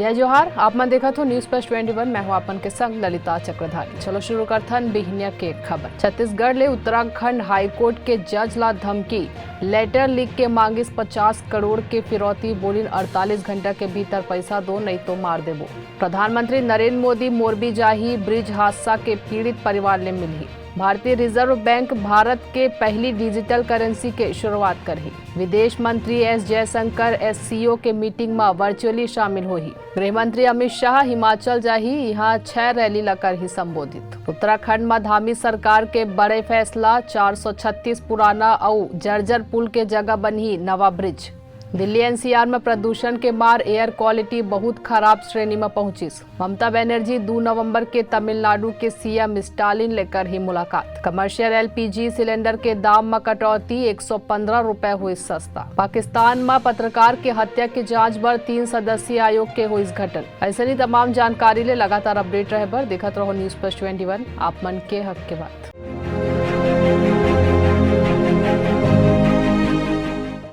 जय जोहार। आप मन देखा तो न्यूज प्लस 21। मैं हूं आपन के संग ललिता चक्रधारी। चलो शुरू करथन बिहनिया के खबर। छत्तीसगढ़ ले उत्तराखंड हाईकोर्ट के जज ला धमकी, लेटर लिख के मांगिस 50 करोड़ के फिरौती, बोलिन 48 घंटा के भीतर पैसा दो नहीं तो मार देबो। प्रधानमंत्री नरेंद्र मोदी मोरबी जाही, ब्रिज हादसा के पीड़ित परिवार ले मिलही। भारतीय रिजर्व बैंक भारत के पहली डिजिटल करेंसी के शुरुआत करही। विदेश मंत्री एस जयशंकर एससीओ के मीटिंग में वर्चुअली शामिल होही। गृह मंत्री अमित शाह हिमाचल जाही, यहाँ 6 रैली लकर ही संबोधित। उत्तराखंड में धामी सरकार के बड़े फैसला, 436 पुराना और जर्जर पुल के जगह बनी नवा ब्रिज। दिल्ली एनसीआर में प्रदूषण के मार, एयर क्वालिटी बहुत खराब श्रेणी में पहुंची। ममता बनर्जी 2 नवंबर के तमिलनाडु के सीएम स्टालिन लेकर ही मुलाकात। कमर्शियल एलपीजी सिलेंडर के दाम में कटौती, 115 रुपए हुई सस्ता। पाकिस्तान में पत्रकार के हत्या की जांच बर 3 सदस्यीय आयोग के हुई गठन। ऐसे ही तमाम जानकारी ले लगातार अपडेट रहे बर देखत रहो न्यूज प्लस 21, आप मन के हक के बात।